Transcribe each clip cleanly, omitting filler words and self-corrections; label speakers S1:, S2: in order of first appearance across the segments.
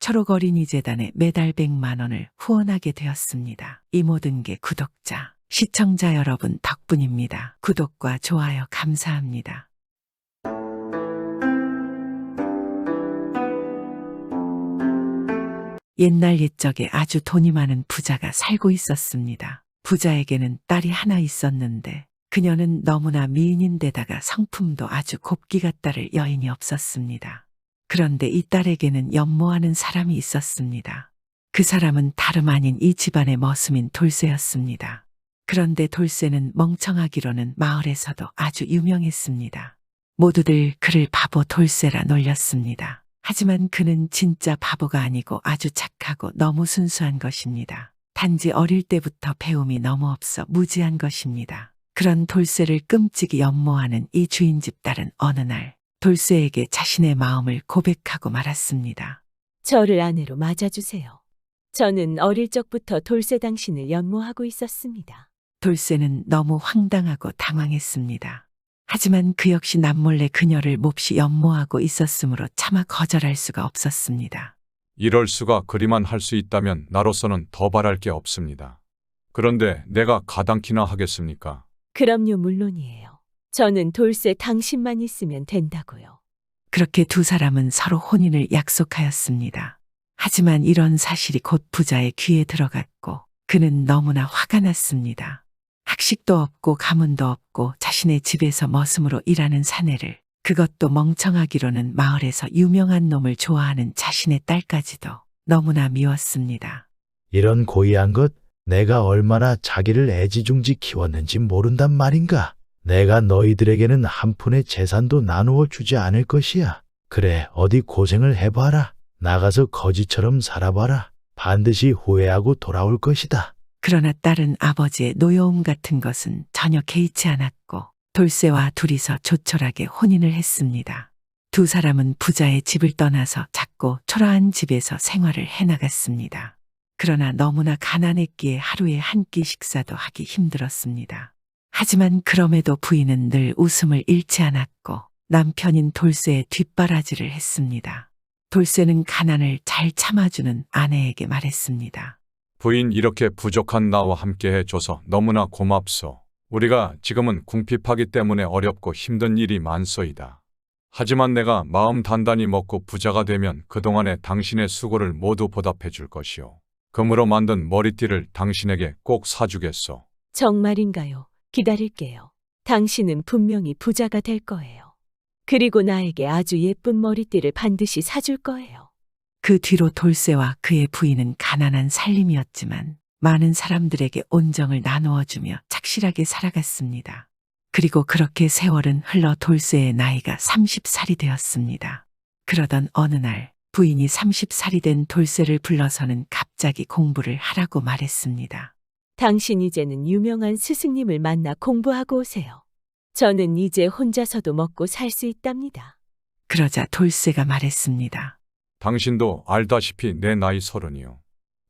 S1: 초록어린이재단에 매달 100만 원을 후원하게 되었습니다. 이 모든 게 구독자, 시청자 여러분 덕분입니다. 구독과 좋아요 감사합니다. 옛날 옛적에 아주 돈이 많은 부자가 살고 있었습니다. 부자에게는 딸이 하나 있었는데 그녀는 너무나 미인인데다가 성품도 아주 곱기 같다를 여인이 없었습니다. 그런데 이 딸에게는 연모하는 사람이 있었습니다. 그 사람은 다름 아닌 이 집안의 머슴인 돌쇠였습니다. 그런데 돌쇠는 멍청하기로는 마을에서도 아주 유명했습니다. 모두들 그를 바보 돌쇠라 놀렸습니다. 하지만 그는 진짜 바보가 아니고 아주 착하고 너무 순수한 것입니다. 단지 어릴 때부터 배움이 너무 없어 무지한 것입니다. 그런 돌쇠를 끔찍이 연모하는 이 주인집 딸은 어느 날 돌쇠에게 자신의 마음을 고백하고 말았습니다.
S2: 저를 아내로 맞아주세요. 저는 어릴 적부터 돌쇠 당신을 연모하고 있었습니다.
S1: 돌쇠는 너무 황당하고 당황했습니다. 하지만 그 역시 남몰래 그녀를 몹시 연모하고 있었으므로 차마 거절할 수가 없었습니다.
S3: 이럴 수가. 그리만 할 수 있다면 나로서는 더 바랄 게 없습니다. 그런데 내가 가당키나 하겠습니까?
S2: 그럼요, 물론이에요. 저는 돌쇠 당신만 있으면 된다고요.
S1: 그렇게 두 사람은 서로 혼인을 약속하였습니다. 하지만 이런 사실이 곧 부자의 귀에 들어갔고 그는 너무나 화가 났습니다. 학식도 없고 가문도 없고 자신의 집에서 머슴으로 일하는 사내를, 그것도 멍청하기로는 마을에서 유명한 놈을 좋아하는 자신의 딸까지도 너무나 미웠습니다.
S4: 이런 고이한 것, 내가 얼마나 자기를 애지중지 키웠는지 모른단 말인가. 내가 너희들에게는 한 푼의 재산도 나누어 주지 않을 것이야. 그래, 어디 고생을 해봐라. 나가서 거지처럼 살아봐라. 반드시 후회하고 돌아올 것이다.
S1: 그러나 딸은 아버지의 노여움 같은 것은 전혀 개의치 않았고 돌쇠와 둘이서 조촐하게 혼인을 했습니다. 두 사람은 부자의 집을 떠나서 작고 초라한 집에서 생활을 해나갔습니다. 그러나 너무나 가난했기에 하루에 한 끼 식사도 하기 힘들었습니다. 하지만 그럼에도 부인은 늘 웃음을 잃지 않았고 남편인 돌쇠의 뒷바라지를 했습니다. 돌쇠는 가난을 잘 참아주는 아내에게 말했습니다.
S3: 부인, 이렇게 부족한 나와 함께 해줘서 너무나 고맙소. 우리가 지금은 궁핍하기 때문에 어렵고 힘든 일이 많소이다. 하지만 내가 마음 단단히 먹고 부자가 되면 그동안의 당신의 수고를 모두 보답해 줄 것이오. 금으로 만든 머리띠를 당신에게 꼭 사주겠소.
S2: 정말인가요? 기다릴게요. 당신은 분명히 부자가 될 거예요. 그리고 나에게 아주 예쁜 머리띠를 반드시 사줄 거예요.
S1: 그 뒤로 돌쇠와 그의 부인은 가난한 살림이었지만 많은 사람들에게 온정을 나누어주며 착실하게 살아갔습니다. 그리고 그렇게 세월은 흘러 돌쇠의 나이가 30살이 되었습니다. 그러던 어느 날 부인이 30살이 된 돌쇠를 불러서는 갑자기 공부를 하라고 말했습니다.
S2: 당신 이제는 유명한 스승님을 만나 공부하고 오세요. 저는 이제 혼자서도 먹고 살 수 있답니다.
S1: 그러자 돌쇠가 말했습니다.
S3: 당신도 알다시피 내 나이 30이요.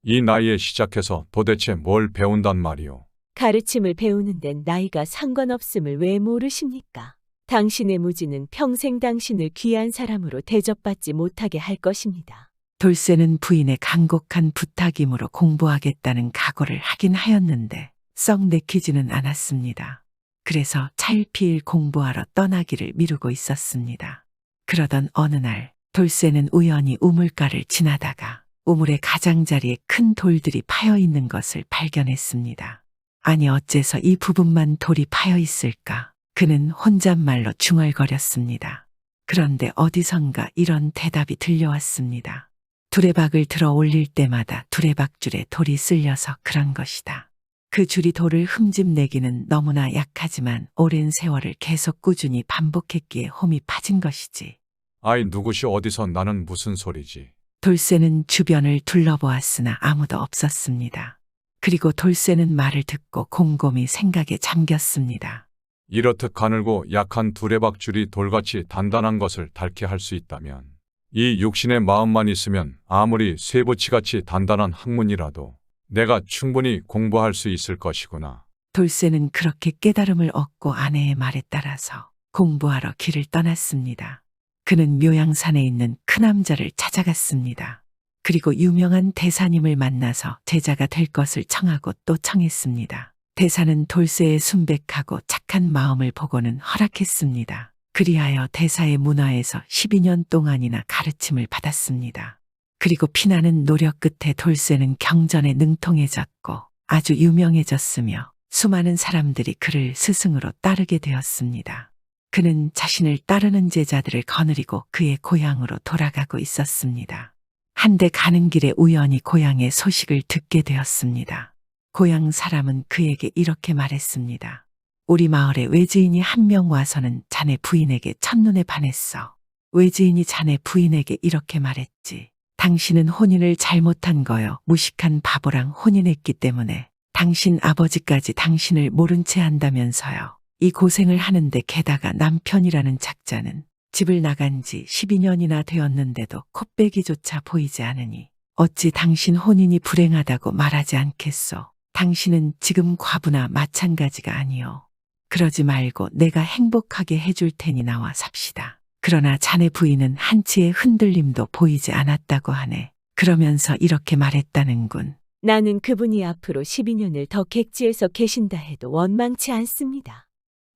S3: 이 나이에 시작해서 도대체 뭘 배운단 말이오.
S2: 가르침을 배우는 데는 나이가 상관없음을 왜 모르십니까? 당신의 무지는 평생 당신을 귀한 사람으로 대접받지 못하게 할 것입니다.
S1: 돌쇠는 부인의 간곡한 부탁이므로 공부하겠다는 각오를 하긴 하였는데 썩 내키지는 않았습니다. 그래서 차일피일 공부하러 떠나기를 미루고 있었습니다. 그러던 어느 날 돌쇠는 우연히 우물가를 지나다가 우물의 가장자리에 큰 돌들이 파여 있는 것을 발견했습니다. 아니, 어째서 이 부분만 돌이 파여 있을까? 그는 혼잣말로 중얼거렸습니다. 그런데 어디선가 이런 대답이 들려왔습니다. 두레박을 들어 올릴 때마다 두레박줄에 돌이 쓸려서 그런 것이다. 그 줄이 돌을 흠집내기는 너무나 약하지만 오랜 세월을 계속 꾸준히 반복했기에 홈이 파진 것이지.
S3: 아이, 누구시 어디서 나는 무슨 소리지?
S1: 돌쇠는 주변을 둘러보았으나 아무도 없었습니다. 그리고 돌쇠는 말을 듣고 곰곰이 생각에 잠겼습니다.
S3: 이렇듯 가늘고 약한 두레박줄이 돌같이 단단한 것을 닳게 할 수 있다면 이 육신의 마음만 있으면 아무리 쇠붙이같이 단단한 학문이라도 내가 충분히 공부할 수 있을 것이구나.
S1: 돌쇠는 그렇게 깨달음을 얻고 아내의 말에 따라서 공부하러 길을 떠났습니다. 그는 묘양산에 있는 큰 남자를 찾아갔습니다. 그리고 유명한 대사님을 만나서 제자가 될 것을 청하고 또 청했습니다. 대사는 돌쇠의 순백하고 착한 마음을 보고는 허락했습니다. 그리하여 대사의 문화에서 12년 동안이나 가르침을 받았습니다. 그리고 피나는 노력 끝에 돌쇠는 경전에 능통해졌고 아주 유명해졌으며 수많은 사람들이 그를 스승으로 따르게 되었습니다. 그는 자신을 따르는 제자들을 거느리고 그의 고향으로 돌아가고 있었습니다. 한데 가는 길에 우연히 고향의 소식을 듣게 되었습니다. 고향 사람은 그에게 이렇게 말했습니다. 우리 마을에 외지인이 한 명 와서는 자네 부인에게 첫눈에 반했어. 외지인이 자네 부인에게 이렇게 말했지. 당신은 혼인을 잘못한 거요. 무식한 바보랑 혼인했기 때문에 당신 아버지까지 당신을 모른 채 한다면서요. 이 고생을 하는데 게다가 남편이라는 작자는 집을 나간 지 12년이나 되었는데도 콧배기조차 보이지 않으니 어찌 당신 혼인이 불행하다고 말하지 않겠소. 당신은 지금 과부나 마찬가지가 아니오. 그러지 말고 내가 행복하게 해줄 테니 나와 삽시다. 그러나 자네 부인은 한치의 흔들림도 보이지 않았다고 하네. 그러면서 이렇게 말했다는군.
S2: 나는 그분이 앞으로 12년을 더 객지에서 계신다 해도 원망치 않습니다.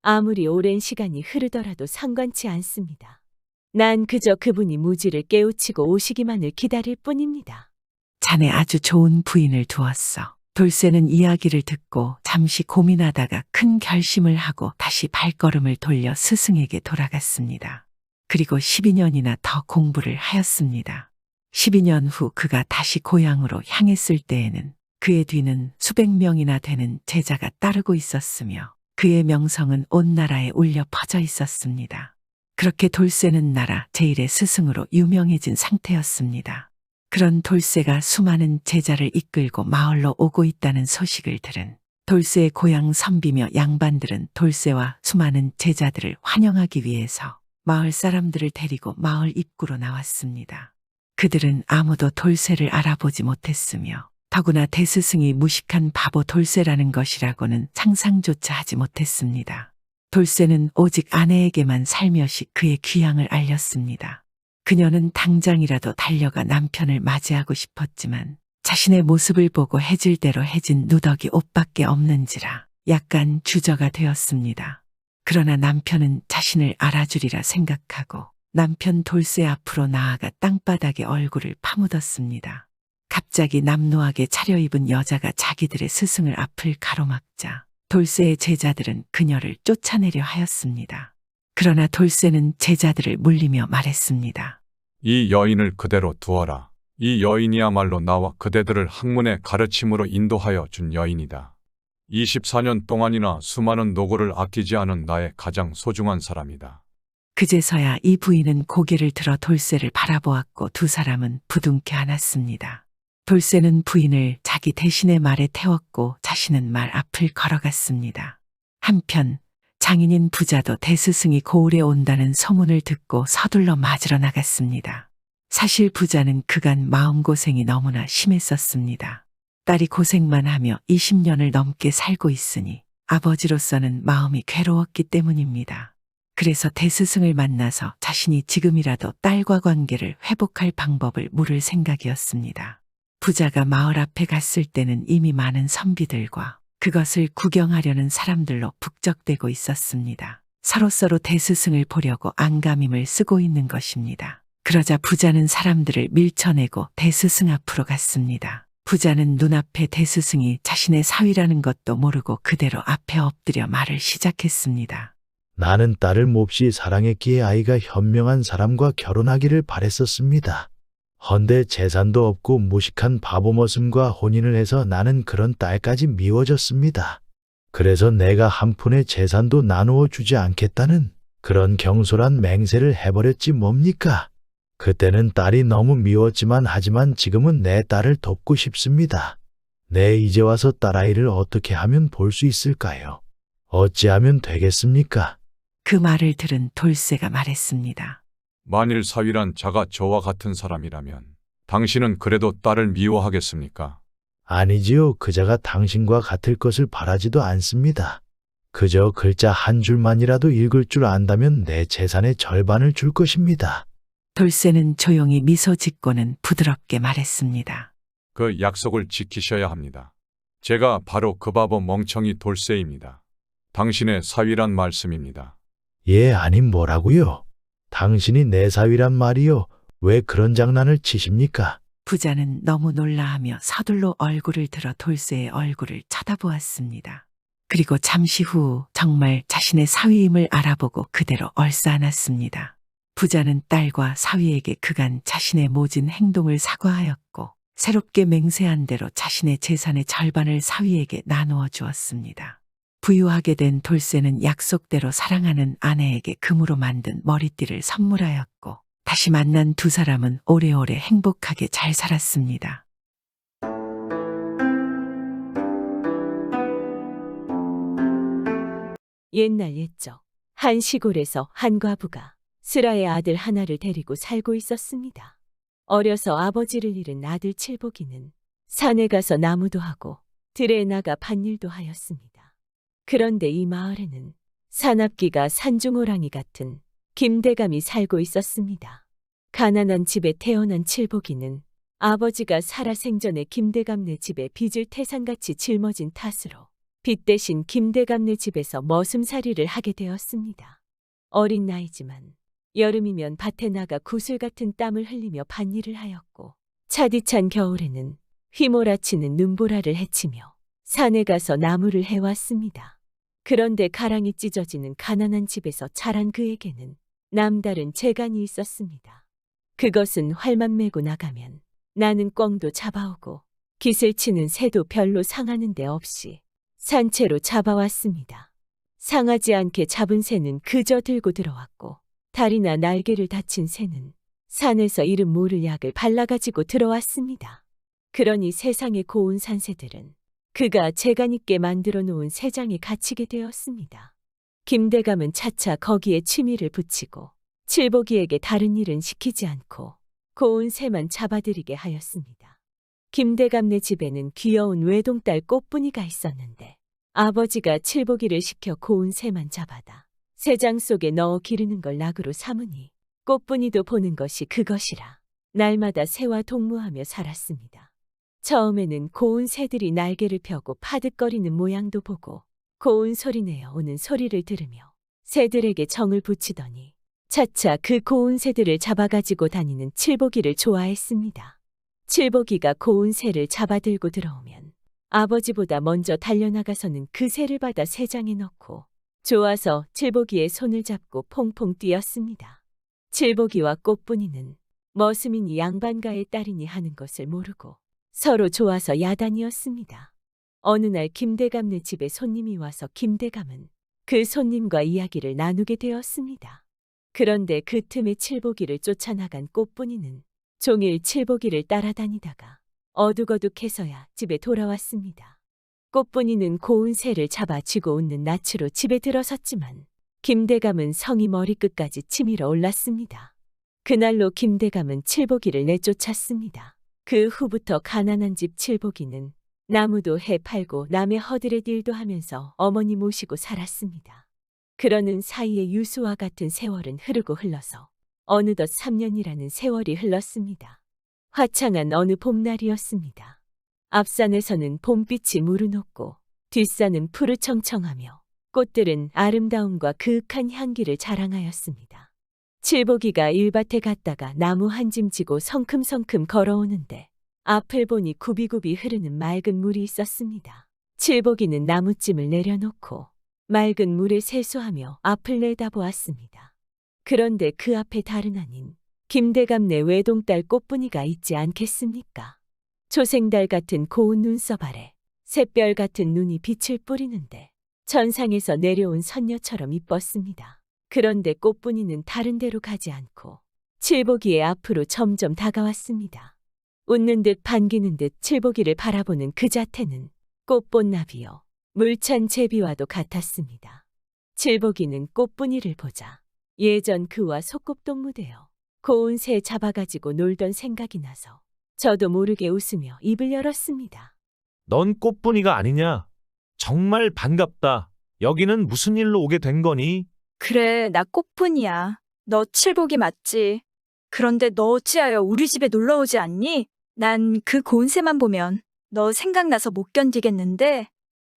S2: 아무리 오랜 시간이 흐르더라도 상관치 않습니다. 난 그저 그분이 무지를 깨우치고 오시기만을 기다릴 뿐입니다.
S1: 자네 아주 좋은 부인을 두었어. 돌쇠는 이야기를 듣고 잠시 고민하다가 큰 결심을 하고 다시 발걸음을 돌려 스승에게 돌아갔습니다. 그리고 12년이나 더 공부를 하였습니다. 12년 후 그가 다시 고향으로 향했을 때에는 그의 뒤는 수백 명이나 되는 제자가 따르고 있었으며 그의 명성은 온 나라에 울려 퍼져 있었습니다. 그렇게 돌쇠는 나라 제일의 스승으로 유명해진 상태였습니다. 그런 돌쇠가 수많은 제자를 이끌고 마을로 오고 있다는 소식을 들은 돌쇠의 고향 선비며 양반들은 돌쇠와 수많은 제자들을 환영하기 위해서 마을 사람들을 데리고 마을 입구로 나왔습니다. 그들은 아무도 돌쇠를 알아보지 못했으며 더구나 대스승이 무식한 바보 돌쇠라는 것이라고는 상상조차 하지 못했습니다. 돌쇠는 오직 아내에게만 살며시 그의 귀향을 알렸습니다. 그녀는 당장이라도 달려가 남편을 맞이하고 싶었지만 자신의 모습을 보고 해질 대로 해진 누더기 옷밖에 없는지라 약간 주저가 되었습니다. 그러나 남편은 자신을 알아주리라 생각하고 남편 돌쇠 앞으로 나아가 땅바닥에 얼굴을 파묻었습니다. 갑자기 남노하게 차려입은 여자가 자기들의 스승을 앞을 가로막자 돌쇠의 제자들은 그녀를 쫓아내려 하였습니다. 그러나 돌쇠는 제자들을 물리며 말했습니다.
S3: 이 여인을 그대로 두어라. 이 여인이야말로 나와 그대들을 학문의 가르침으로 인도하여 준 여인이다. 24년 동안이나 수많은 노고를 아끼지 않은 나의 가장 소중한 사람이다.
S1: 그제서야 이 부인은 고개를 들어 돌쇠를 바라보았고 두 사람은 부둥켜 안았습니다. 돌쇠는 부인을 자기 대신의 말에 태웠고 자신은 말 앞을 걸어갔습니다. 한편 장인인 부자도 대스승이 고을에 온다는 소문을 듣고 서둘러 맞으러 나갔습니다. 사실 부자는 그간 마음고생이 너무나 심했었습니다. 딸이 고생만 하며 20년을 넘게 살고 있으니 아버지로서는 마음이 괴로웠기 때문입니다. 그래서 대스승을 만나서 자신이 지금이라도 딸과 관계를 회복할 방법을 물을 생각이었습니다. 부자가 마을 앞에 갔을 때는 이미 많은 선비들과 그것을 구경하려는 사람들로 북적대고 있었습니다. 서로서로 대스승을 보려고 안감임을 쓰고 있는 것입니다. 그러자 부자는 사람들을 밀쳐내고 대스승 앞으로 갔습니다. 부자는 눈앞에 대스승이 자신의 사위라는 것도 모르고 그대로 앞에 엎드려 말을 시작했습니다.
S4: 나는 딸을 몹시 사랑했기에 아이가 현명한 사람과 결혼하기를 바랬었습니다. 헌데 재산도 없고 무식한 바보 머슴과 혼인을 해서 나는 그런 딸까지 미워졌습니다. 그래서 내가 한 푼의 재산도 나누어 주지 않겠다는 그런 경솔한 맹세를 해버렸지 뭡니까? 그때는 딸이 너무 미웠지만 하지만 지금은 내 딸을 돕고 싶습니다. 내 이제 와서 딸아이를 어떻게 하면 볼 수 있을까요? 어찌하면 되겠습니까?
S1: 그 말을 들은 돌쇠가 말했습니다.
S3: 만일 사위란 자가 저와 같은 사람이라면 당신은 그래도 딸을 미워하겠습니까?
S4: 아니지요. 그자가 당신과 같을 것을 바라지도 않습니다. 그저 글자 한 줄만이라도 읽을 줄 안다면 내 재산의 절반을 줄 것입니다.
S1: 돌쇠는 조용히 미소 짓고는 부드럽게 말했습니다.
S3: 그 약속을 지키셔야 합니다. 제가 바로 그 바보 멍청이 돌쇠입니다. 당신의 사위란 말씀입니다.
S4: 예, 아님 뭐라고요? 당신이 내 사위란 말이요. 왜 그런 장난을 치십니까?
S1: 부자는 너무 놀라하며 서둘러 얼굴을 들어 돌쇠의 얼굴을 쳐다보았습니다. 그리고 잠시 후 정말 자신의 사위임을 알아보고 그대로 얼싸안았습니다. 부자는 딸과 사위에게 그간 자신의 모진 행동을 사과하였고 새롭게 맹세한 대로 자신의 재산의 절반을 사위에게 나누어 주었습니다. 부유하게 된 돌쇠는 약속대로 사랑하는 아내에게 금으로 만든 머리띠를 선물하였고 다시 만난 두 사람은 오래오래 행복하게 잘 살았습니다.
S2: 옛날 옛적 한 시골에서 한 과부가 슬아의 아들 하나를 데리고 살고 있었습니다. 어려서 아버지를 잃은 아들 칠복이는 산에 가서 나무도 하고 들에 나가 밭일도 하였습니다. 그런데 이 마을에는 사납기가 산중호랑이 같은 김대감이 살고 있었습니다. 가난한 집에 태어난 칠복이는 아버지가 살아생전에 김대감네 집에 빚을 태산같이 짊어진 탓으로 빚 대신 김대감네 집에서 머슴살이를 하게 되었습니다. 어린 나이지만 여름이면 밭에 나가 구슬 같은 땀을 흘리며 밭일을 하였고 차디찬 겨울에는 휘몰아치는 눈보라를 헤치며 산에 가서 나무를 해왔습니다. 그런데 가랑이 찢어지는 가난한 집에서 자란 그에게는 남다른 재간이 있었습니다. 그것은 활만 메고 나가면 나는 꿩도 잡아오고 깃을 치는 새도 별로 상하는 데 없이 산채로 잡아왔습니다. 상하지 않게 잡은 새는 그저 들고 들어왔고 다리나 날개를 다친 새는 산에서 이름 모를 약을 발라가지고 들어왔습니다. 그러니 세상의 고운 산새들은 그가 재간 있게 만들어 놓은 새장에 갇히게 되었습니다. 김대감은 차차 거기에 취미를 붙이고 칠복이에게 다른 일은 시키지 않고 고운 새만 잡아들이게 하였습니다. 김대감네 집에는 귀여운 외동딸 꽃분이가 있었는데 아버지가 칠복이를 시켜 고운 새만 잡아다 새장 속에 넣어 기르는 걸 낙으로 삼으니 꽃분이도 보는 것이 그것이라 날마다 새와 동무하며 살았습니다. 처음에는 고운 새들이 날개를 펴고 파득거리는 모양도 보고 고운 소리내어 오는 소리를 들으며 새들에게 정을 붙이더니 차차 그 고운 새들을 잡아가지고 다니는 칠복이를 좋아했습니다. 칠복이가 고운 새를 잡아들고 들어오면 아버지보다 먼저 달려나가서는 그 새를 받아 새장에 넣고 좋아서 칠복이의 손을 잡고 퐁퐁 뛰었습니다. 칠복이와 꽃분이는 머슴이니 양반가의 딸이니 하는 것을 모르고 서로 좋아서 야단이었습니다. 어느 날 김대감네 집에 손님이 와서 김대감은 그 손님과 이야기를 나누게 되었습니다. 그런데 그 틈에 칠복이를 쫓아나간 꽃분이는 종일 칠복이를 따라다니다가 어둑어둑해서야 집에 돌아왔습니다. 꽃분이는 고운 새를 잡아 쥐고 웃는 낯으로 집에 들어섰지만 김대감은 성이 머리끝까지 치밀어 올랐습니다. 그날로 김대감은 칠복이를 내쫓았습니다. 그 후부터 가난한 집 칠복이는 나무도 해 팔고 남의 허들의 일도 하면서 어머니 모시고 살았습니다. 그러는 사이에 유수와 같은 세월은 흐르고 흘러서 어느덧 3년이라는 세월이 흘렀습니다. 화창한 어느 봄날이었습니다. 앞산에서는 봄빛이 무르녹고 뒷산은 푸르청청하며 꽃들은 아름다움과 그윽한 향기를 자랑하였습니다. 칠복이가 일밭에 갔다가 나무 한 짐 지고 성큼성큼 걸어오는데 앞을 보니 굽이굽이 흐르는 맑은 물이 있었습니다. 칠복이는 나무찜을 내려놓고 맑은 물에 세수하며 앞을 내다보았습니다. 그런데 그 앞에 다른 아닌 김대감네 외동딸 꽃분이가 있지 않겠습니까? 초생달 같은 고운 눈썹 아래 샛별 같은 눈이 빛을 뿌리는데 천상에서 내려온 선녀처럼 이뻤습니다. 그런데 꽃분이는 다른 데로 가지 않고 칠복이의 앞으로 점점 다가왔습니다. 웃는 듯 반기는 듯 칠복이를 바라보는 그 자태는 꽃본나비요 물찬 제비와도 같았습니다. 칠복이는 꽃분이를 보자 예전 그와 소꿉동무되어 고운 새 잡아가지고 놀던 생각이 나서 저도 모르게 웃으며 입을 열었습니다.
S5: 넌 꽃분이가 아니냐? 정말 반갑다. 여기는 무슨 일로 오게 된 거니?
S6: 그래, 나 꽃분이야. 너 칠복이 맞지? 그런데 너 어찌하여 우리 집에 놀러 오지 않니? 난 그 고운새만 보면 너 생각나서 못 견디겠는데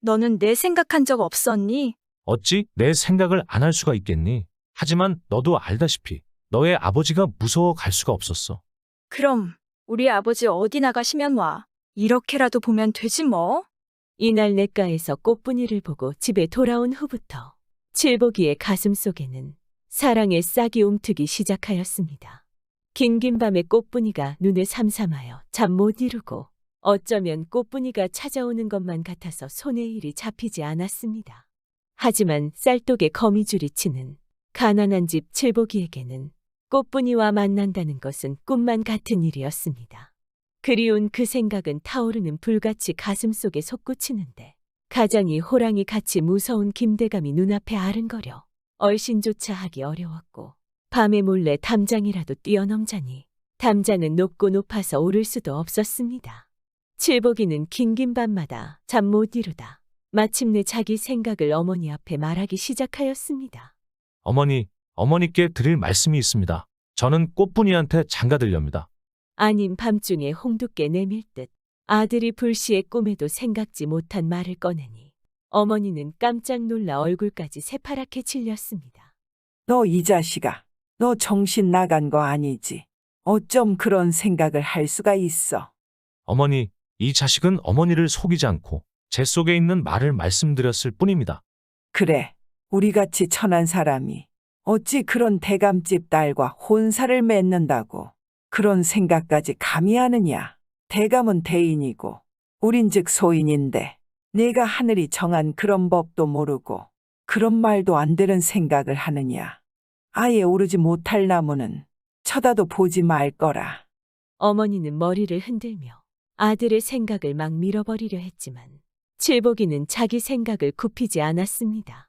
S6: 너는 내 생각한 적 없었니?
S5: 어찌 내 생각을 안 할 수가 있겠니? 하지만 너도 알다시피 너의 아버지가 무서워 갈 수가 없었어.
S6: 그럼 우리 아버지 어디 나가시면 와. 이렇게라도 보면 되지 뭐.
S2: 이날 냇가에서 꽃분이를 보고 집에 돌아온 후부터 칠복이의 가슴 속에는 사랑의 싹이 움트기 시작하였습니다. 긴긴 밤에 꽃분이가 눈에 삼삼하여 잠 못 이루고 어쩌면 꽃분이가 찾아오는 것만 같아서 손에 일이 잡히지 않았습니다. 하지만 쌀독에 거미줄이 치는 가난한 집 칠복이에게는 꽃분이와 만난다는 것은 꿈만 같은 일이었습니다. 그리운 그 생각은 타오르는 불같이 가슴속에 솟구치는데 가장이 호랑이 같이 무서운 김대감이 눈앞에 아른거려 얼씬조차 하기 어려웠고 밤에 몰래 담장이라도 뛰어넘자니 담장은 높고 높아서 오를 수도 없었습니다. 칠복이는 긴긴 밤마다 잠 못 이루다 마침내 자기 생각을 어머니 앞에 말하기 시작하였습니다.
S5: 어머니께 드릴 말씀이 있습니다. 저는 꽃분이한테 장가들렵니다.
S2: 아닌 밤중에 홍두깨 내밀듯 아들이 불시에 꿈에도 생각지 못한 말을 꺼내니 어머니는 깜짝 놀라 얼굴까지 새파랗게 질렸습니다.
S1: 너 이 자식아, 너 정신 나간 거 아니지? 어쩜 그런 생각을 할 수가 있어?
S5: 어머니, 이 자식은 어머니를 속이지 않고 제 속에 있는 말을 말씀드렸을 뿐입니다.
S1: 그래, 우리같이 천한 사람이 어찌 그런 대감집 딸과 혼사를 맺는다고 그런 생각까지 감히 하느냐? 대감은 대인이고 우린즉 소인인데 내가 하늘이 정한 그런 법도 모르고 그런 말도 안 되는 생각을 하느냐? 아예 오르지 못할 나무는 쳐다도 보지 말 거라.
S2: 어머니는 머리를 흔들며 아들의 생각을 막 밀어버리려 했지만 칠복이는 자기 생각을 굽히지 않았습니다.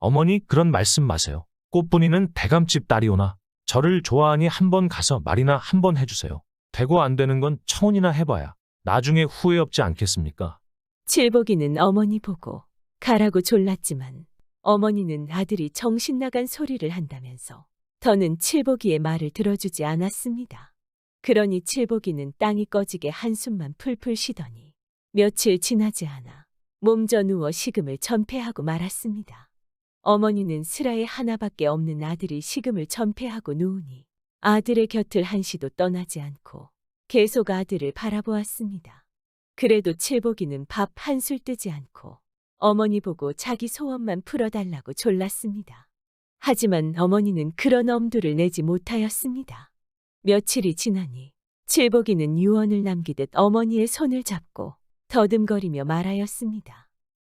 S5: 어머니 그런 말씀 마세요. 꽃분이는 대감집 딸이오나 저를 좋아하니 한번 가서 말이나 한번 해주세요. 되고 안 되는 건 청혼이나 해봐야 나중에 후회 없지 않겠습니까?
S2: 칠복이는 어머니 보고 가라고 졸랐지만 어머니는 아들이 정신 나간 소리를 한다면서 더는 칠복이의 말을 들어주지 않았습니다. 그러니 칠복이는 땅이 꺼지게 한숨만 풀풀 쉬더니 며칠 지나지 않아 몸져 누워 식음을 전폐하고 말았습니다. 어머니는 슬하에 하나밖에 없는 아들이 식음을 전폐하고 누우니 아들의 곁을 한시도 떠나지 않고 계속 아들을 바라보았습니다. 그래도 칠복이는 밥 한술 뜨지 않고 어머니 보고 자기 소원만 풀어달라고 졸랐습니다. 하지만 어머니는 그런 엄두를 내지 못하였습니다. 며칠이 지나니 칠복이는 유언을 남기듯 어머니의 손을 잡고 더듬거리며 말하였습니다.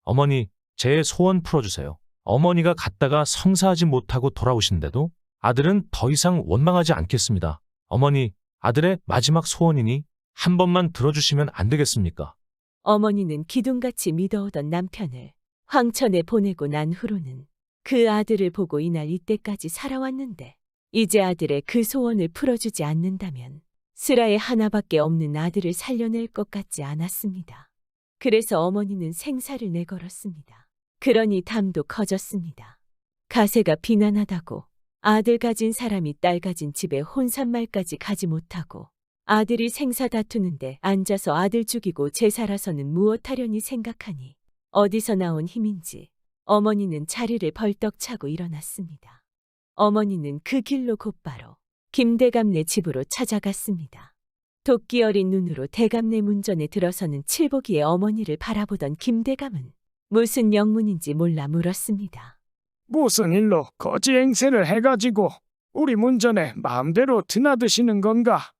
S5: 어머니, 제 소원 풀어주세요. 어머니가 갔다가 성사하지 못하고 돌아오신데도 아들은 더 이상 원망하지 않겠습니다. 어머니, 아들의 마지막 소원이니 한 번만 들어주시면 안 되겠습니까?
S2: 어머니는 기둥같이 믿어오던 남편을 황천에 보내고 난 후로는 그 아들을 보고 이날 이때까지 살아왔는데 이제 아들의 그 소원을 풀어주지 않는다면 슬하에 하나밖에 없는 아들을 살려낼 것 같지 않았습니다. 그래서 어머니는 생사를 내걸었습니다. 그러니 담도 커졌습니다. 가세가 비난하다고 아들 가진 사람이 딸 가진 집에 혼산말까지 가지 못하고 아들이 생사 다투는데 앉아서 아들 죽이고 제살아서는 무엇하려니 생각하니 어디서 나온 힘인지 어머니는 자리를 벌떡 차고 일어났습니다. 어머니는 그 길로 곧바로 김대감네 집으로 찾아갔습니다. 도끼 어린 눈으로 대감네 문전에 들어서는 칠복이의 어머니를 바라보던 김대감은 무슨 영문인지 몰라 물었습니다.
S7: 무슨 일로 거지 행세를 해가지고 우리 문전에 마음대로 드나드시는 건가?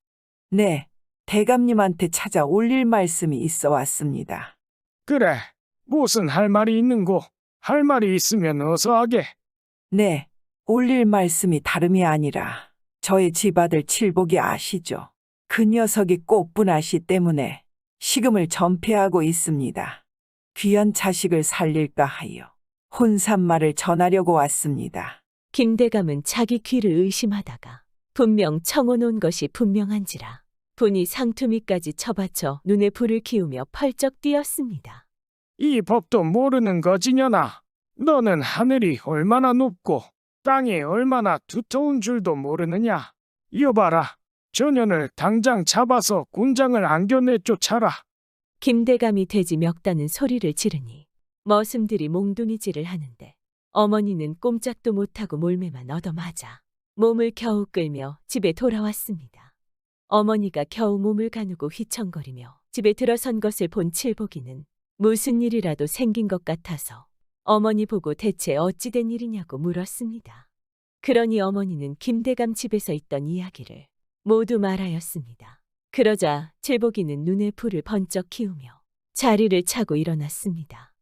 S1: 네, 대감님한테 찾아 올릴 말씀이 있어 왔습니다.
S7: 그래, 무슨 할 말이 있는고? 할 말이 있으면 어서 하게.
S1: 네, 올릴 말씀이 다름이 아니라 저의 집아들 칠복이 아시죠? 그 녀석이 꽃분아씨 때문에 식음을 전폐하고 있습니다. 귀한 자식을 살릴까 하여 혼산말을 전하려고 왔습니다.
S2: 김대감은 자기 귀를 의심하다가 분명 청혼 온 것이 분명한지라 분이 상투미까지 쳐받쳐 눈에 불을 키우며 펄쩍 뛰었습니다.
S7: 이 법도 모르는 거지냐나. 너는 하늘이 얼마나 높고 땅이 얼마나 두터운 줄도 모르느냐. 여봐라, 저년을 당장 잡아서 군장을 안겨 내쫓아라.
S2: 김대감이 돼지 멱다는 소리를 지르니 머슴들이 몽둥이질을 하는데 어머니는 꼼짝도 못하고 몰매만 얻어맞아 몸을 겨우 끌며 집에 돌아왔습니다. 어머니가 겨우 몸을 가누고 휘청거리며 집에 들어선 것을 본 칠복이는 무슨 일이라도 생긴 것 같아서 어머니 보고 대체 어찌 된 일이냐고 물었습니다. 그러니 어머니는 김대감 집에서 있던 이야기를 모두 말하였습니다. 그러자 칠복이는 눈에 불을 번쩍 키우며 자리를 차고 일어났습니다.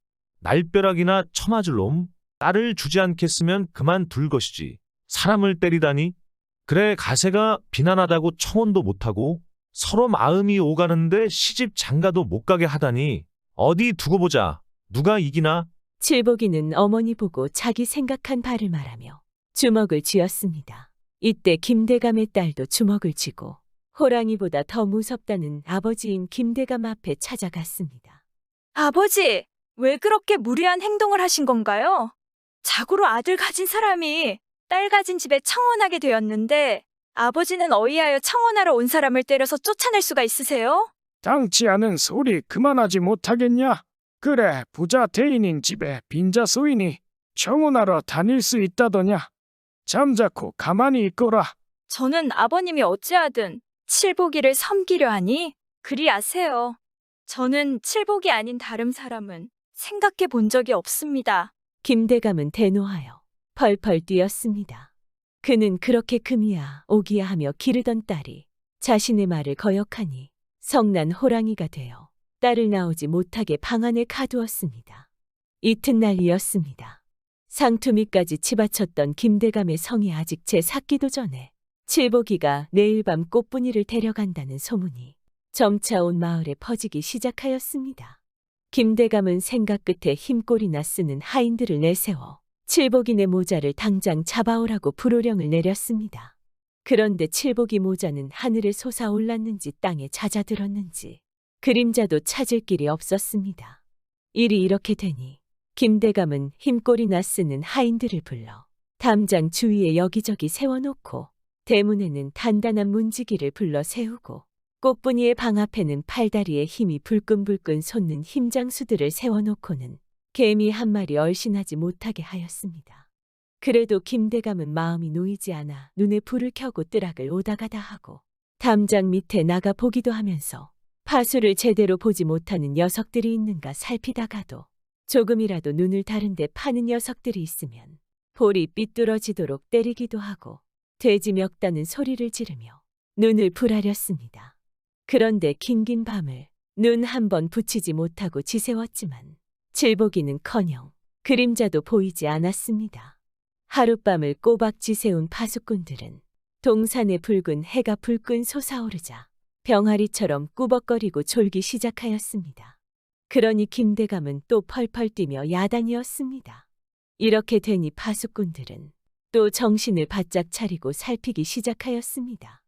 S5: 날벼락이나 처맞을 놈, 딸을 주지 않겠으면 그만 둘 것이지. 사람을 때리다니? 그래 가세가 비난하다고 청혼도 못하고 서로 마음이 오가는데 시집 장가도 못 가게 하다니. 어디 두고 보자. 누가 이기나?
S2: 칠복이는 어머니 보고 자기 생각한 바를 말하며 주먹을 쥐었습니다. 이때 김대감의 딸도 주먹을 쥐고 호랑이보다 더 무섭다는 아버지인 김대감 앞에 찾아갔습니다.
S6: 아버지, 왜 그렇게 무리한 행동을 하신 건가요? 자고로 아들 가진 사람이 딸 가진 집에 청혼하게 되었는데 아버지는 어이하여 청혼하러 온 사람을 때려서 쫓아낼 수가 있으세요?
S7: 당치 않은 소리 그만하지 못하겠냐? 그래, 부자 대인인 집에 빈자소이니 청혼하러 다닐 수 있다더냐? 잠자코 가만히 있거라.
S6: 저는 아버님이 어찌하든 칠복이를 섬기려 하니 그리 아세요. 저는 칠복이 아닌 다른 사람은 생각해 본 적이 없습니다.
S2: 김대감은 대노하여 펄펄 뛰었습니다. 그는 그렇게 금이야 오기야 하며 기르던 딸이 자신의 말을 거역하니 성난 호랑이가 되어 딸을 나오지 못하게 방 안에 가두었습니다. 이튿날이었습니다. 상투미까지 치바쳤던 김대감의 성이 아직 채 삭기도 전에 칠복이가 내일 밤 꽃분이를 데려간다는 소문이 점차 온 마을에 퍼지기 시작하였습니다. 김대감은 생각 끝에 힘골이나 쓰는 하인들을 내세워 칠복이네 모자를 당장 잡아오라고 불호령을 내렸습니다. 그런데 칠복이 모자는 하늘에 솟아올랐는지 땅에 잦아들었는지 그림자도 찾을 길이 없었습니다. 일이 이렇게 되니 김대감은 힘골이나 쓰는 하인들을 불러 담장 주위에 여기저기 세워놓고 대문에는 단단한 문지기를 불러 세우고 꽃분이의 방 앞에는 팔다리에 힘이 불끈불끈 솟는 힘장수들을 세워놓고는 개미 한 마리 얼씬하지 못하게 하였습니다. 그래도 김대감은 마음이 놓이지 않아 눈에 불을 켜고 뜨락을 오다가다 하고 담장 밑에 나가 보기도 하면서 파수를 제대로 보지 못하는 녀석들이 있는가 살피다가도 조금이라도 눈을 다른데 파는 녀석들이 있으면 볼이 삐뚤어지도록 때리기도 하고 돼지 멱다는 소리를 지르며 눈을 풀하렸습니다. 그런데 긴긴 밤을 눈 한 번 붙이지 못하고 지새웠지만 칠복이는커녕 그림자도 보이지 않았습니다. 하룻밤을 꼬박 지새운 파수꾼들은 동산에 붉은 해가 불끈 솟아오르자 병아리처럼 꾸벅거리고 졸기 시작하였습니다. 그러니 김대감은 또 펄펄 뛰며 야단이었습니다. 이렇게 되니 파수꾼들은 또 정신을 바짝 차리고 살피기 시작하였습니다.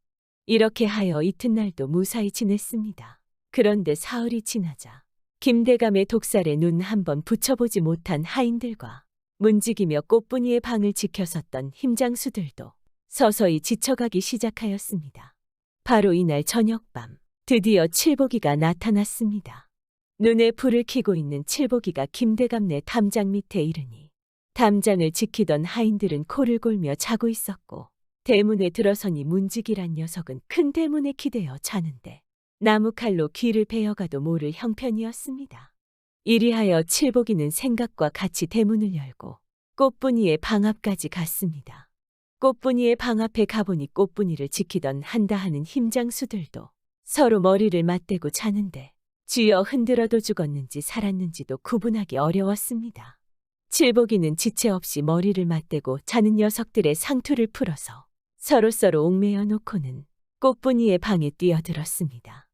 S2: 이렇게 하여 이튿날도 무사히 지냈습니다. 그런데 사흘이 지나자 김대감의 독살에 눈 한 번 붙여보지 못한 하인들과 문지기며 꽃분이의 방을 지켜섰던 힘장수들도 서서히 지쳐가기 시작하였습니다. 바로 이날 저녁밤 드디어 칠복이가 나타났습니다. 눈에 불을 켜고 있는 칠복이가 김대감네 담장 밑에 이르니 담장을 지키던 하인들은 코를 골며 자고 있었고 대문에 들어서니 문지기란 녀석은 큰 대문에 기대어 자는데 나무칼로 귀를 베어가도 모를 형편이었습니다. 이리하여 칠복이는 생각과 같이 대문을 열고 꽃분이의 방 앞까지 갔습니다. 꽃분이의 방 앞에 가보니 꽃분이를 지키던 한다 하는 힘장수들도 서로 머리를 맞대고 자는데 쥐어 흔들어도 죽었는지 살았는지도 구분하기 어려웠습니다. 칠복이는 지체 없이 머리를 맞대고 자는 녀석들의 상투를 풀어서 서로서로 옥매어 놓고는 꽃분이의 방에 뛰어들었습니다.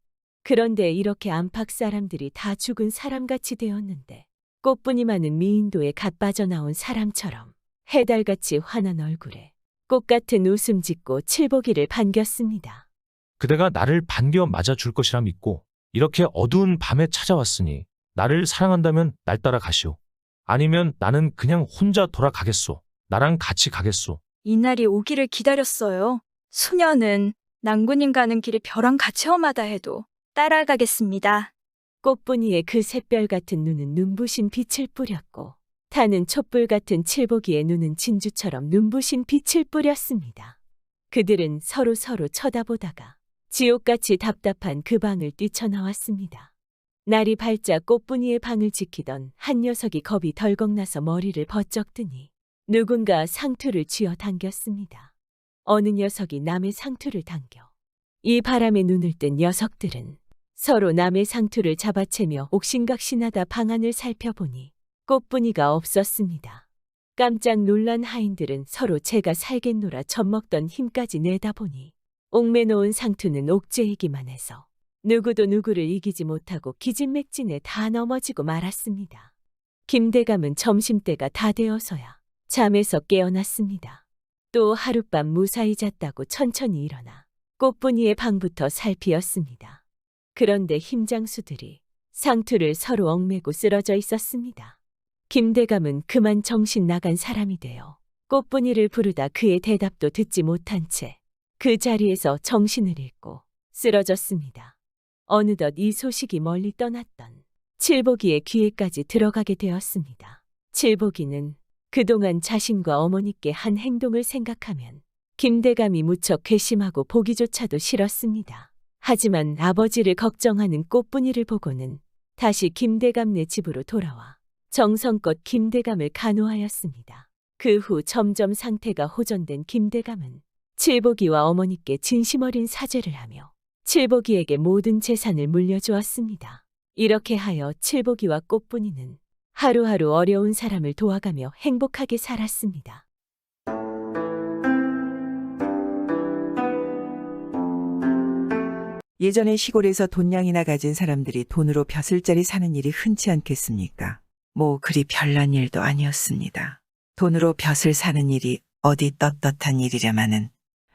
S2: 그런데 이렇게 안팎 사람들이 다 죽은 사람같이 되었는데 꽃분이만은 미인도에 갓 빠져나온 사람처럼 해달같이 환한 얼굴에 꽃같은 웃음 짓고 칠복이를 반겼습니다.
S5: 그대가 나를 반겨 맞아줄 것이라 믿고 이렇게 어두운 밤에 찾아왔으니 나를 사랑한다면 날 따라 가시오. 아니면 나는 그냥 혼자 돌아가겠소. 나랑 같이 가겠소.
S6: 이날이 오기를 기다렸어요. 소녀는 낭군님 가는 길이 벼랑 같이 험하다 해도 따라가겠습니다.
S2: 꽃분이의 그 샛별 같은 눈은 눈부신 빛을 뿌렸고 타는 촛불 같은 칠복이의 눈은 진주처럼 눈부신 빛을 뿌렸습니다. 그들은 서로 쳐다보다가 지옥같이 답답한 그 방을 뛰쳐나왔습니다. 날이 밝자 꽃분이의 방을 지키던 한 녀석이 겁이 덜컥 나서 머리를 버쩍 드니 누군가 상투를 쥐어 당겼습니다. 어느 녀석이 남의 상투를 당겨 이 바람에 눈을 뜬 녀석들은 서로 남의 상투를 잡아채며 옥신각신하다 방 안을 살펴보니 꽃분이가 없었습니다. 깜짝 놀란 하인들은 서로 제가 살겠노라 젖먹던 힘까지 내다보니 옥매놓은 상투는 옥죄이기만 해서 누구도 누구를 이기지 못하고 기진맥진에 다 넘어지고 말았습니다. 김대감은 점심때가 다 되어서야 잠에서 깨어났습니다. 또 하룻밤 무사히 잤다고 천천히 일어나 꽃분이의 방부터 살피었습니다. 그런데 힘장수들이 상투를 서로 얽매고 쓰러져 있었습니다. 김대감은 그만 정신 나간 사람이 되어 꽃분이를 부르다 그의 대답도 듣지 못한 채 그 자리에서 정신을 잃고 쓰러졌습니다. 어느덧 이 소식이 멀리 떠났던 칠복이의 귀에까지 들어가게 되었습니다. 칠복이는 그동안 자신과 어머니께 한 행동을 생각하면 김대감이 무척 괘씸하고 보기조차도 싫었습니다. 하지만 아버지를 걱정하는 꽃분이를 보고는 다시 김대감네 집으로 돌아와 정성껏 김대감을 간호하였습니다. 그 후 점점 상태가 호전된 김대감은 칠복이와 어머니께 진심 어린 사죄를 하며 칠복이에게 모든 재산을 물려주었습니다. 이렇게 하여 칠복이와 꽃분이는 하루하루 어려운 사람을 도와가며 행복하게 살았습니다.
S1: 예전에 시골에서 돈량이나 가진 사람들이 돈으로 벼슬자리 사는 일이 흔치 않겠습니까? 뭐 그리 별난 일도 아니었습니다. 돈으로 벼슬 사는 일이 어디 떳떳한 일이랴마는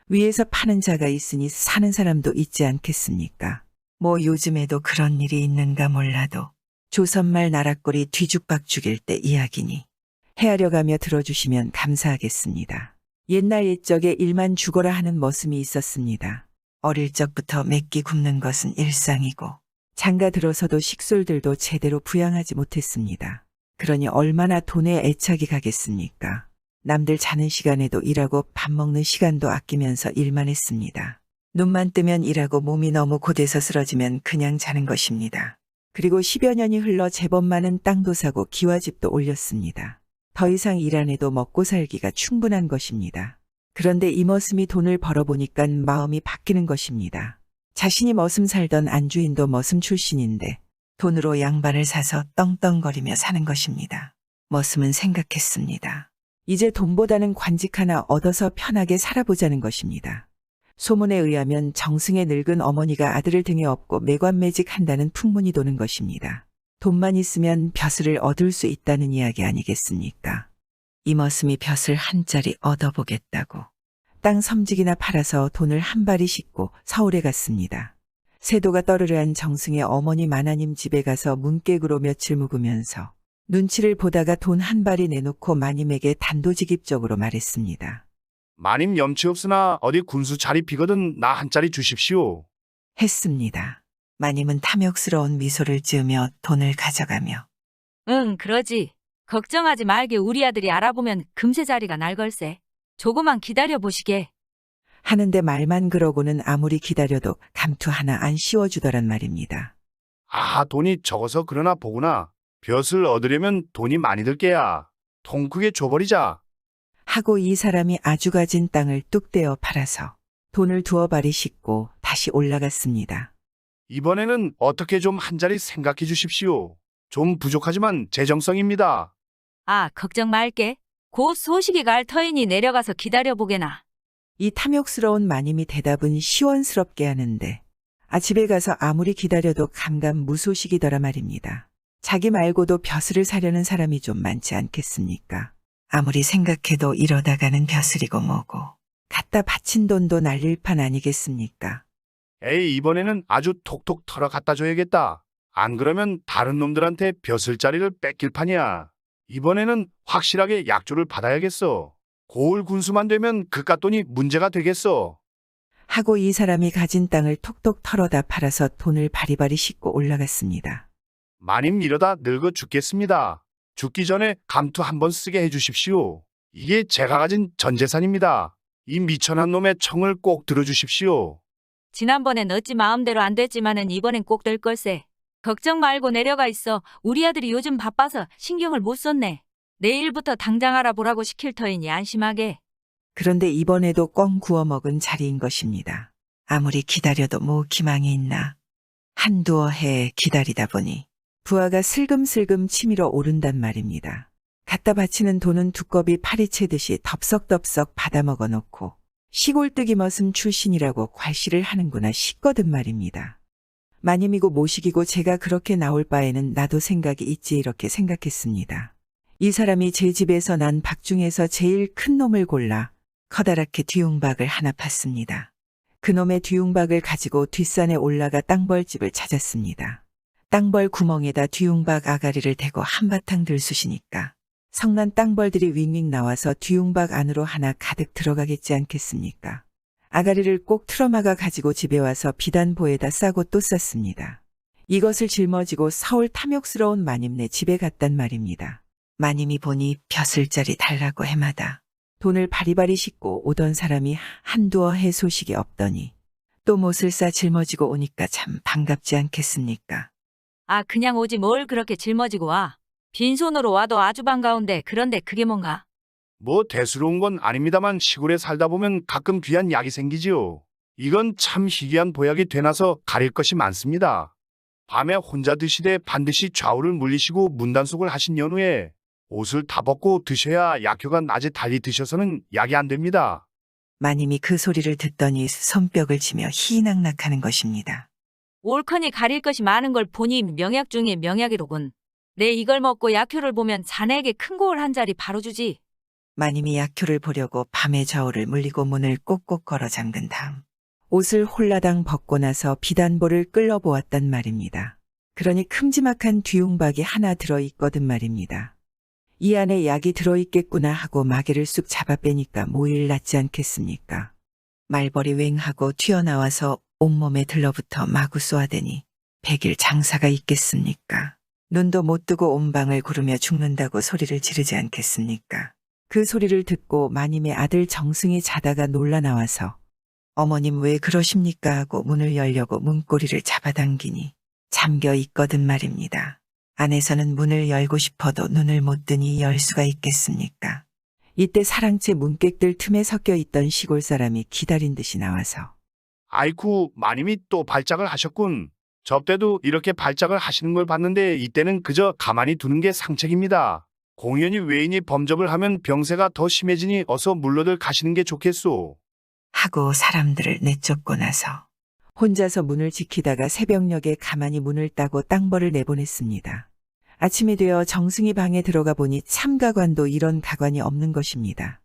S1: 위에서 파는 자가 있으니 사는 사람도 있지 않겠습니까? 뭐 요즘에도 그런 일이 있는가 몰라도 조선말 나락골이 뒤죽박죽일 때 이야기니 헤아려가며 들어주시면 감사하겠습니다. 옛날 옛적에 일만 죽어라 하는 머슴이 있었습니다. 어릴 적부터 맵기 굽는 것은 일상이고 장가 들어서도 식솔들도 제대로 부양하지 못했습니다. 그러니 얼마나 돈에 애착이 가겠습니까? 남들 자는 시간에도 일하고 밥 먹는 시간도 아끼면서 일만 했습니다. 눈만 뜨면 일하고 몸이 너무 곧해서 쓰러지면 그냥 자는 것입니다. 그리고 10여 년이 흘러 제법 많은 땅도 사고 기와집도 올렸습니다. 더 이상 일 안 해도 먹고 살기가 충분한 것입니다. 그런데 이 머슴이 돈을 벌어보니까 마음이 바뀌는 것입니다. 자신이 머슴 살던 안주인도 머슴 출신인데 돈으로 양반을 사서 떵떵거리며 사는 것입니다. 머슴은 생각했습니다. 이제 돈보다는 관직 하나 얻어서 편하게 살아보자는 것입니다. 소문에 의하면 정승의 늙은 어머니가 아들을 등에 업고 매관매직한다는 풍문이 도는 것입니다. 돈만 있으면 벼슬을 얻을 수 있다는 이야기 아니겠습니까? 이 머슴이 벼슬 한 자리 얻어보겠다고 땅 섬직이나 팔아서 돈을 한 바리 싣고 서울에 갔습니다. 세도가 떠르르한 정승의 어머니 마나님 집에 가서 문객으로 며칠 묵으면서 눈치를 보다가 돈 한 바리 내놓고 마님에게 단도직입적으로 말했습니다.
S8: 마님 염치 없으나 어디 군수 자리 비거든 나 한 짜리 주십시오.
S1: 했습니다. 마님은 탐욕스러운 미소를 지으며 돈을 가져가며
S9: 응, 그러지. 걱정하지 말게 우리 아들이 알아보면 금세 자리가 날 걸세. 조금만 기다려보시게.
S1: 하는데 말만 그러고는 아무리 기다려도 감투 하나 안 씌워주더란 말입니다.
S8: 아, 돈이 적어서 그러나 보구나. 벼슬 얻으려면 돈이 많이 들 게야. 통 크게 줘버리자.
S1: 하고 이 사람이 아주 가진 땅을 뚝 떼어 팔아서 돈을 두어 바리 싣고 다시 올라갔습니다.
S8: 이번에는 어떻게 좀 한 자리 생각해 주십시오. 좀 부족하지만 재정성입니다.
S9: 아, 걱정 말게. 곧 소식이 갈 터이니 내려가서 기다려보게나.
S1: 이 탐욕스러운 마님이 대답은 시원스럽게 하는데 집에 가서 아무리 기다려도 감감무소식이더라 말입니다. 자기 말고도 벼슬을 사려는 사람이 좀 많지 않겠습니까? 아무리 생각해도 이러다가는 벼슬이고 뭐고 갖다 바친 돈도 날릴 판 아니겠습니까?
S8: 에이, 이번에는 아주 톡톡 털어 갖다 줘야겠다. 안 그러면 다른 놈들한테 벼슬 자리를 뺏길 판이야. 이번에는 확실하게 약조를 받아야겠어. 고을 군수만 되면 그깟 돈이 문제가 되겠어.
S1: 하고 이 사람이 가진 땅을 톡톡 털어다 팔아서 돈을 바리바리 싣고 올라갔습니다.
S8: 마님 이러다 늙어 죽겠습니다. 죽기 전에 감투 한번 쓰게 해주십시오. 이게 제가 가진 전 재산입니다. 이 미천한 놈의 청을 꼭 들어주십시오.
S9: 지난번엔 어찌 마음대로 안 됐지만은 이번엔 꼭 될 걸세. 걱정 말고 내려가 있어. 우리 아들이 요즘 바빠서 신경을 못 썼네. 내일부터 당장 알아보라고 시킬 터이니 안심하게.
S1: 그런데 이번에도 꿩 구워 먹은 자리인 것입니다. 아무리 기다려도 뭐 기망이 있나. 한두어 해 기다리다 보니 부하가 슬금슬금 치밀어 오른단 말입니다. 갖다 바치는 돈은 두꺼비 파리채듯이 덥석덥석 받아먹어 놓고 시골뜨기 머슴 출신이라고 괄시를 하는구나 싶거든 말입니다. 마님이고 모식이고 제가 그렇게 나올 바에는 나도 생각이 있지 이렇게 생각했습니다. 이 사람이 제 집에서 난 박 중에서 제일 큰 놈을 골라 커다랗게 뒤웅박을 하나 팠습니다. 그놈의 뒤웅박을 가지고 뒷산에 올라가 땅벌집을 찾았습니다. 땅벌 구멍에다 뒤웅박 아가리를 대고 한바탕 들쑤시니까 성난 땅벌들이 윙윙 나와서 뒤웅박 안으로 하나 가득 들어가겠지 않겠습니까? 아가리를 꼭 틀어막아 가지고 집에 와서 비단보에다 싸고 또 쌌습니다. 이것을 짊어지고 서울 탐욕스러운 마님네 집에 갔단 말입니다. 마님이 보니 벼슬자리 달라고 해마다 돈을 바리바리 싣고 오던 사람이 한두어 해 소식이 없더니 또 못을 싸 짊어지고 오니까 참 반갑지 않겠습니까?
S9: 아, 그냥 오지 뭘 그렇게 짊어지고 와. 빈손으로 와도 아주 반가운데 그런데 그게 뭔가?
S8: 뭐 대수로운 건 아닙니다만 시골에 살다 보면 가끔 귀한 약이 생기지요. 이건 참 희귀한 보약이 되나서 가릴 것이 많습니다. 밤에 혼자 드시되 반드시 좌우를 물리시고 문단속을 하신 연후에 옷을 다 벗고 드셔야 약효가 낮에 달리 드셔서는 약이 안 됩니다.
S1: 마님이 그 소리를 듣더니 손뼉을 치며 희낙낙하는 것입니다.
S9: 옳거니 가릴 것이 많은 걸 보니 명약 중에 명약이로군. 내 이걸 먹고 약효를 보면 자네에게 큰 고을 한 자리 바로 주지.
S1: 마님이 약효를 보려고 밤에 저울을 물리고 문을 꼭꼭 걸어 잠근 다음 옷을 홀라당 벗고 나서 비단보를 끌어보았단 말입니다. 그러니 큼지막한 뒤웅박이 하나 들어있거든 말입니다. 이 안에 약이 들어있겠구나 하고 마개를 쑥 잡아 빼니까 모일 낫지 않겠습니까? 말벌이 웽하고 튀어나와서 온몸에 들러붙어 마구 쏘아대니 100일 장사가 있겠습니까? 눈도 못 뜨고 온 방을 구르며 죽는다고 소리를 지르지 않겠습니까? 그 소리를 듣고 마님의 아들 정승이 자다가 놀라 나와서 어머님 왜 그러십니까 하고 문을 열려고 문고리를 잡아당기니 잠겨 있거든 말입니다. 안에서는 문을 열고 싶어도 눈을 못 뜨니 열 수가 있겠습니까? 이때 사랑채 문객들 틈에 섞여 있던 시골 사람이 기다린 듯이 나와서
S8: 아이쿠 마님이 또 발작을 하셨군. 접대도 이렇게 발작을 하시는 걸 봤는데 이때는 그저 가만히 두는 게 상책입니다. 공연히 외인이 범접을 하면 병세가 더 심해지니 어서 물러들 가시는 게 좋겠소.
S1: 하고 사람들을 내쫓고 나서 혼자서 문을 지키다가 새벽녘에 가만히 문을 따고 땅벌을 내보냈습니다. 아침이 되어 정승이 방에 들어가 보니 참가관도 이런 가관이 없는 것입니다.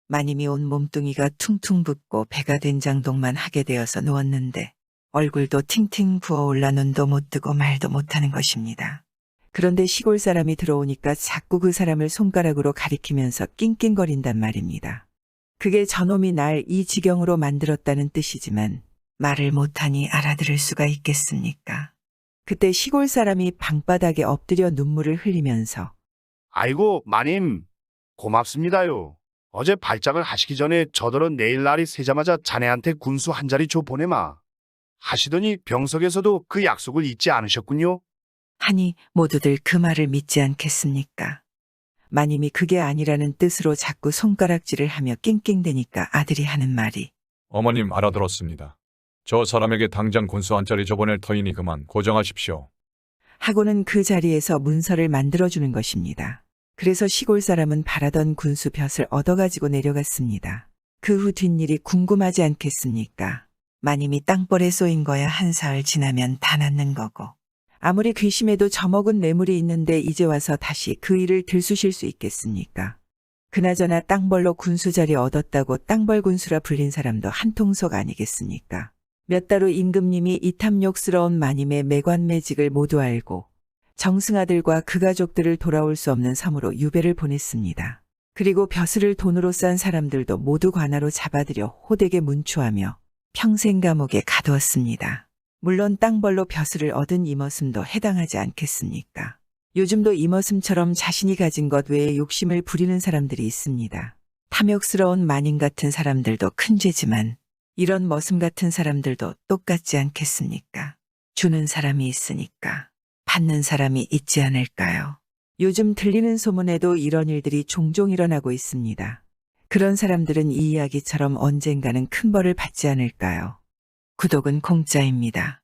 S1: 마님이 온 몸뚱이가 퉁퉁 붓고 배가 된장동만 하게 되어서 누웠는데 얼굴도 팅팅 부어올라 눈도 못 뜨고 말도 못하는 것입니다. 그런데 시골 사람이 들어오니까 자꾸 그 사람을 손가락으로 가리키면서 낑낑거린단 말입니다. 그게 저놈이 날 이 지경으로 만들었다는 뜻이지만 말을 못하니 알아들을 수가 있겠습니까? 그때 시골 사람이 방바닥에 엎드려 눈물을 흘리면서
S8: 아이고 마님 고맙습니다요. 어제 발작을 하시기 전에 저더러 내일 날이 새자마자 자네한테 군수 한 자리 줘 보내마 하시더니 병석에서도 그 약속을 잊지 않으셨군요.
S1: 하니 모두들 그 말을 믿지 않겠습니까? 마님이 그게 아니라는 뜻으로 자꾸 손가락질을 하며 낑낑대니까 아들이 하는 말이
S3: 어머님 알아들었습니다. 저 사람에게 당장 군수 한 자리 줘보낼 터이니 그만 고정하십시오.
S1: 하고는 그 자리에서 문서를 만들어주는 것입니다. 그래서 시골 사람은 바라던 군수 벼슬 얻어가지고 내려갔습니다. 그 후 뒷일이 궁금하지 않겠습니까? 마님이 땅벌에 쏘인 거야 한 사흘 지나면 다 낫는 거고 아무리 귀심해도 저먹은 뇌물이 있는데 이제 와서 다시 그 일을 들쑤실 수 있겠습니까? 그나저나 땅벌로 군수 자리 얻었다고 땅벌 군수라 불린 사람도 한통속 아니겠습니까? 몇 달 후 임금님이 이탐욕스러운 마님의 매관매직을 모두 알고 정승아들과 그 가족들을 돌아올 수 없는 섬으로 유배를 보냈습니다. 그리고 벼슬을 돈으로 싼 사람들도 모두 관하로 잡아들여 호되게 문초하며 평생 감옥에 가두었습니다. 물론 땅벌로 벼슬을 얻은 이머슴도 해당하지 않겠습니까? 요즘도 이머슴처럼 자신이 가진 것 외에 욕심을 부리는 사람들이 있습니다. 탐욕스러운 마님 같은 사람들도 큰 죄지만 이런 머슴 같은 사람들도 똑같지 않겠습니까? 주는 사람이 있으니까 받는 사람이 있지 않을까요? 요즘 들리는 소문에도 이런 일들이 종종 일어나고 있습니다. 그런 사람들은 이 이야기처럼 언젠가는 큰 벌을 받지 않을까요? 구독은 공짜입니다.